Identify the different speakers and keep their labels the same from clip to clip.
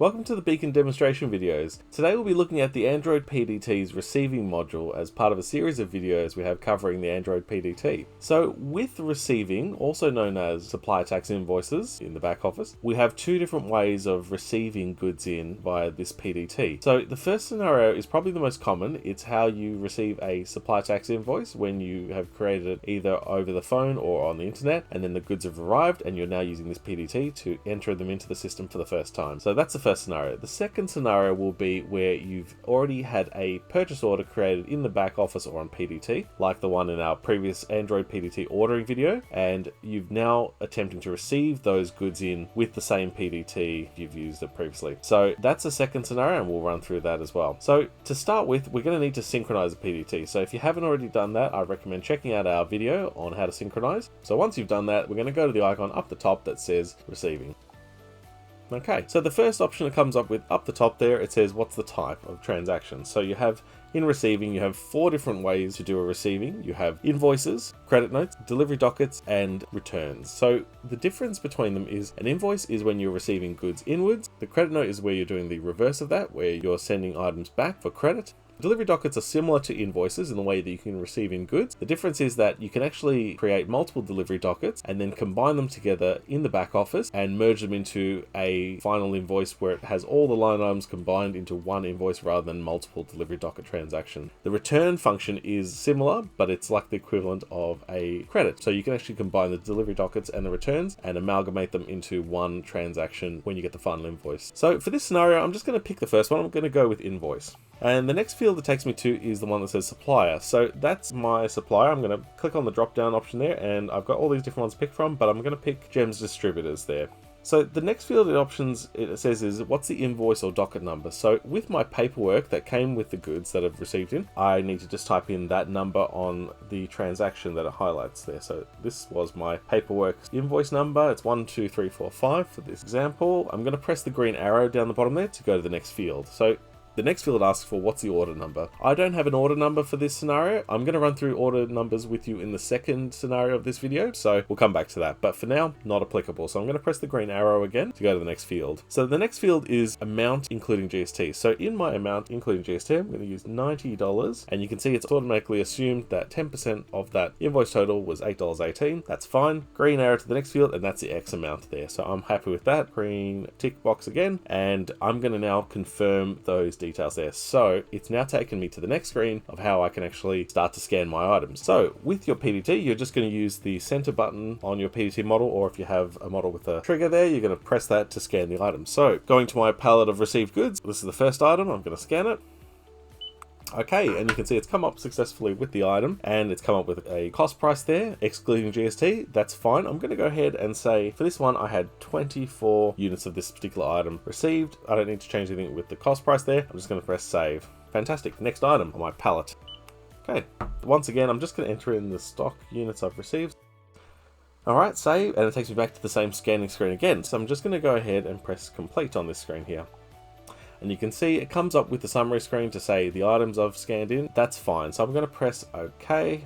Speaker 1: Welcome to the Beacon demonstration videos. Today we'll be looking at the Android PDT's receiving module as part of a series of videos we have covering the Android PDT. So with receiving, also known as supplier tax invoices in the back office, we have two different ways of receiving goods in via this PDT. So the first scenario is probably the most common. It's how you receive a supplier tax invoice when you have created it either over the phone or on the internet, and then the goods have arrived and you're now using this PDT to enter them into the system for the first time. So that's the first scenario. The second scenario will be where you've already had a purchase order created in the back office or on PDT, like the one in our previous Android PDT ordering video, and you've now attempting to receive those goods in with the same PDT you've used it previously. So that's the second scenario, and we'll run through that as well. So to start with, we're going to need to synchronize the PDT. So if you haven't already done that, I recommend checking out our video on how to synchronize. So once you've done that, we're going to go to the icon up the top that says receiving. Okay, so the first option that comes up with up the top there, it says what's the type of transaction. So you have in receiving, you have 4 different ways to do a receiving. You have invoices, credit notes, delivery dockets, and returns. So the difference between them is an invoice is when you're receiving goods inwards. The credit note is where you're doing the reverse of that, where you're sending items back for credit. Delivery dockets are similar to invoices in the way that you can receive in goods. The difference is that you can actually create multiple delivery dockets and then combine them together in the back office and merge them into a final invoice where it has all the line items combined into one invoice rather than multiple delivery docket transactions. The return function is similar, but it's like the equivalent of a credit. So you can actually combine the delivery dockets and the returns and amalgamate them into one transaction when you get the final invoice. So for this scenario, I'm just going to pick the first one. I'm going to go with invoice. And the next field it takes me to is the one that says supplier. So that's my supplier. I'm going to click on the drop down option there, and I've got all these different ones to pick from, but I'm going to pick GEMS distributors there. So the next field of options it says is what's the invoice or docket number. So with my paperwork that came with the goods that I've received in, I need to just type in that number on the transaction that it highlights there. So this was my paperwork invoice number. It's 12345 for this example. I'm going to press the green arrow down the bottom there to go to the next field. So the next field asks for what's the order number. I don't have an order number for this scenario. I'm going to run through order numbers with you in the second scenario of this video, so we'll come back to that. But for now, not applicable. So I'm going to press the green arrow again to go to the next field. So the next field is amount including GST. So in my amount including GST, I'm going to use $90, and you can see it's automatically assumed that 10% of that invoice total was $8.18. That's fine. Green arrow to the next field, and that's the X amount there. So I'm happy with that. Green tick box again, and I'm going to now confirm those details there. So it's now taken me to the next screen of how I can actually start to scan my items. So with your PDT, you're just going to use the center button on your PDT model, or if you have a model with a trigger there, you're going to press that to scan the item. So going to my palette of received goods, this is the first item. I'm going to scan it. Okay, and you can see it's come up successfully with the item, and it's come up with a cost price there, excluding GST. That's fine. I'm going to go ahead and say, for this one, I had 24 units of this particular item received. I don't need to change anything with the cost price there. I'm just going to press save. Fantastic. Next item on my palette. Okay, once again, I'm just going to enter in the stock units I've received. Alright, save, and it takes me back to the same scanning screen again. So I'm just going to go ahead and press complete on this screen here. And you can see it comes up with the summary screen to say the items I've scanned in. That's fine. So I'm going to press OK.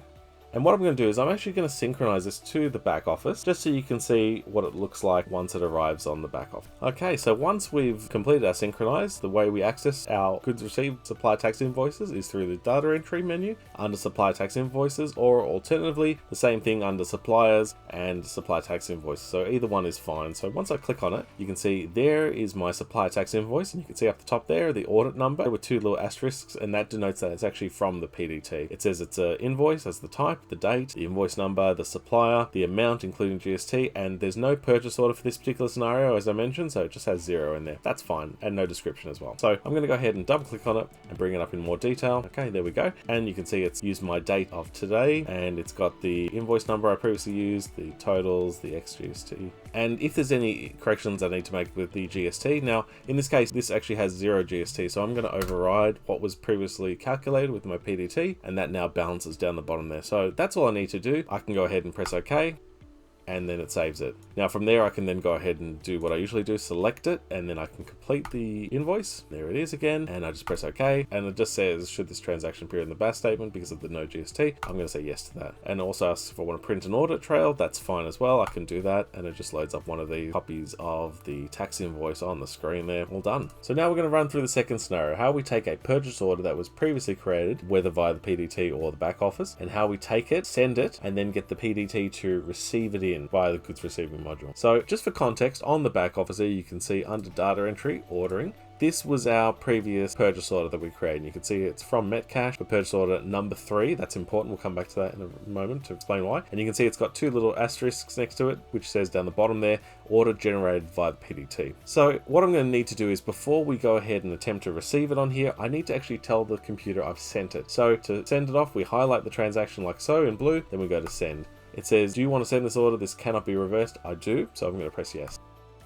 Speaker 1: And what I'm going to do is I'm actually going to synchronize this to the back office just so you can see what it looks like once it arrives on the back office. Okay, so once we've completed our synchronize, the way we access our goods received supplier tax invoices is through the data entry menu under supplier tax invoices, or alternatively the same thing under suppliers and supplier tax invoices. So either one is fine. So once I click on it, you can see there is my supplier tax invoice, and you can see up the top there the audit number with 2 little asterisks, and that denotes that it's actually from the PDT. It says it's an invoice as the type, the date, the invoice number, the supplier, the amount including GST, and there's no purchase order for this particular scenario as I mentioned, so it just has 0 in there. That's fine, and no description as well. So I'm going to go ahead and double click on it and bring it up in more detail. Okay, there we go. And you can see it's used my date of today, and it's got the invoice number I previously used, the totals, the ex-GST, and if there's any corrections I need to make with the GST. Now, in this case, this actually has 0 GST, so I'm going to override what was previously calculated with my PDT, and that now balances down the bottom there. So that's all I need to do. I can go ahead and press OK. and then it saves it. Now from there I can then go ahead and do what I usually do, select it, and then I can complete the invoice. There it is again, and I just press OK, and it just says should this transaction appear in the BAS statement because of the no GST. I'm going to say yes to that, and also asks if I want to print an audit trail. That's fine as well, I can do that, and it just loads up one of the copies of the tax invoice on the screen there. All done. So now we're going to run through the second scenario, how we take a purchase order that was previously created, whether via the PDT or the back office, and how we take it, send it, and then get the PDT to receive it in via the goods receiving module. So just for context, on the back office here, you can see under data entry, ordering, this was our previous purchase order that we created. You can see it's from Metcash for purchase order number 3. That's important. We'll come back to that in a moment to explain why. And you can see it's got 2 little asterisks next to it, which says down the bottom there, order generated via the PDT. So what I'm going to need to do is before we go ahead and attempt to receive it on here, I need to actually tell the computer I've sent it. So to send it off, we highlight the transaction like so in blue, then we go to send. It says, do you want to send this order? This cannot be reversed. I do, so I'm going to press yes.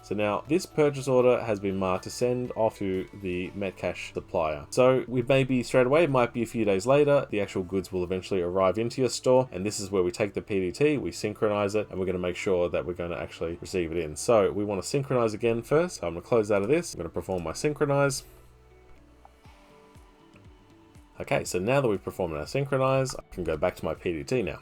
Speaker 1: So now this purchase order has been marked to send off to the Metcash supplier. So we may be straight away, it might be a few days later, the actual goods will eventually arrive into your store, and this is where we take the PDT, we synchronize it, and we're going to make sure that we're going to actually receive it in. So we want to synchronize again first. So I'm going to close out of this. I'm going to perform my synchronize. Okay, so now that we've performed our synchronize, I can go back to my PDT now.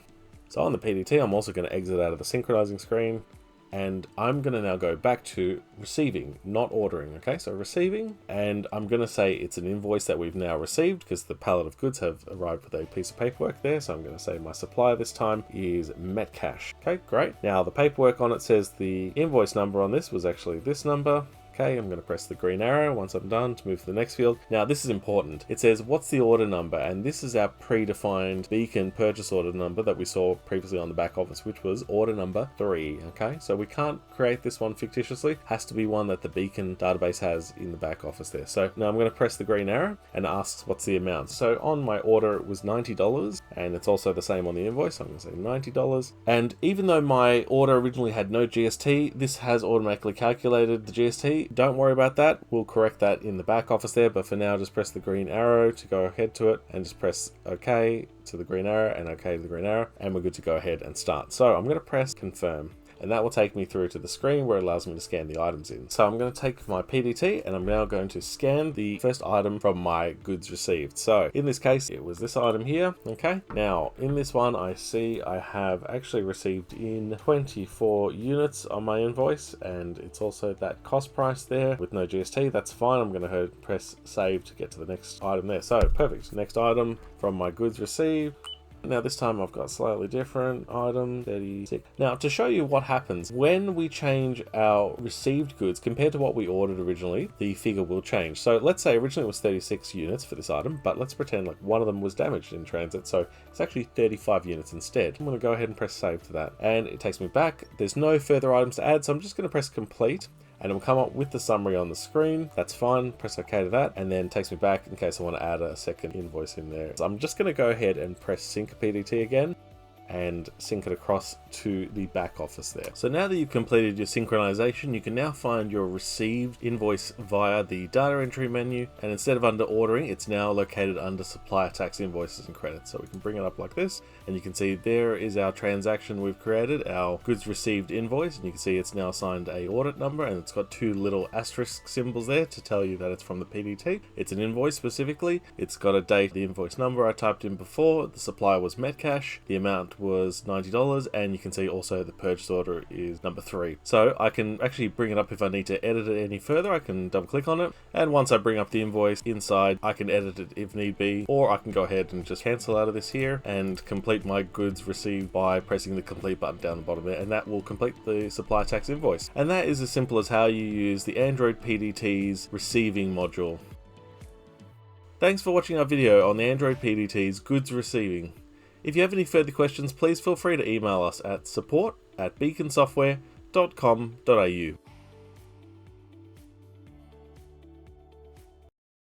Speaker 1: So on the PDT, I'm also going to exit out of the synchronizing screen, and I'm going to now go back to receiving, not ordering. Okay, so receiving, and I'm going to say it's an invoice that we've now received because the pallet of goods have arrived with a piece of paperwork there. So I'm going to say my supplier this time is Metcash. Okay, great. Now the paperwork on it says the invoice number on this was actually this number. Okay, I'm going to press the green arrow once I'm done to move to the next field. Now this is important. It says what's the order number, and this is our predefined Beacon purchase order number that we saw previously on the back office, which was order number 3. Okay, so we can't create this one fictitiously. It has to be one that the Beacon database has in the back office there. So now I'm going to press the green arrow and it asks what's the amount. So on my order it was $90, and it's also the same on the invoice. So I'm going to say $90. And even though my order originally had no GST, this has automatically calculated the GST. Don't worry about that. We'll correct that in the back office there, but for now just press the green arrow to go ahead to it, and just press OK to the green arrow and OK to the green arrow, and we're good to go ahead and start. So I'm going to press confirm, and that will take me through to the screen where it allows me to scan the items in. So I'm going to take my PDT and I'm now going to scan the first item from my goods received. So in this case, it was this item here. Okay, now in this one, I see I have actually received in 24 units on my invoice, and it's also that cost price there with no GST. That's fine. I'm going to press save to get to the next item there. So perfect. Next item from my goods received. Now this time I've got a slightly different item, 36. Now to show you what happens when we change our received goods compared to what we ordered originally, the figure will change. So let's say originally it was 36 units for this item, but let's pretend like one of them was damaged in transit, so it's actually 35 units instead. I'm going to go ahead and press save to that, and it takes me back. There's no further items to add, so I'm just going to press complete, and it'll come up with the summary on the screen. That's fine. Press OK to that, and then it takes me back in case I want to add a second invoice in there. So I'm just going to go ahead and press sync PDT again and sync it across to the back office there. So now that you've completed your synchronization, you can now find your received invoice via the data entry menu, and instead of under ordering, it's now located under supplier tax invoices and credits. So we can bring it up like this, and you can see there is our transaction we've created, our goods received invoice, and you can see it's now assigned a audit number, and it's got 2 little asterisk symbols there to tell you that it's from the PDT. It's an invoice specifically. It's got a date, the invoice number I typed in before, the supplier was Metcash, the amount was $90, and you can see also the purchase order is number 3. So I can actually bring it up if I need to edit it any further. I can double click on it, and once I bring up the invoice inside, I can edit it if need be, or I can go ahead and just cancel out of this here and complete my goods received by pressing the complete button down the bottom there, and that will complete the supplier tax invoice. And that is as simple as how you use the Android PDT's receiving module. Thanks for watching our video on the Android PDT's goods receiving. If you have any further questions, please feel free to email us at support@beaconsoftware.com.au.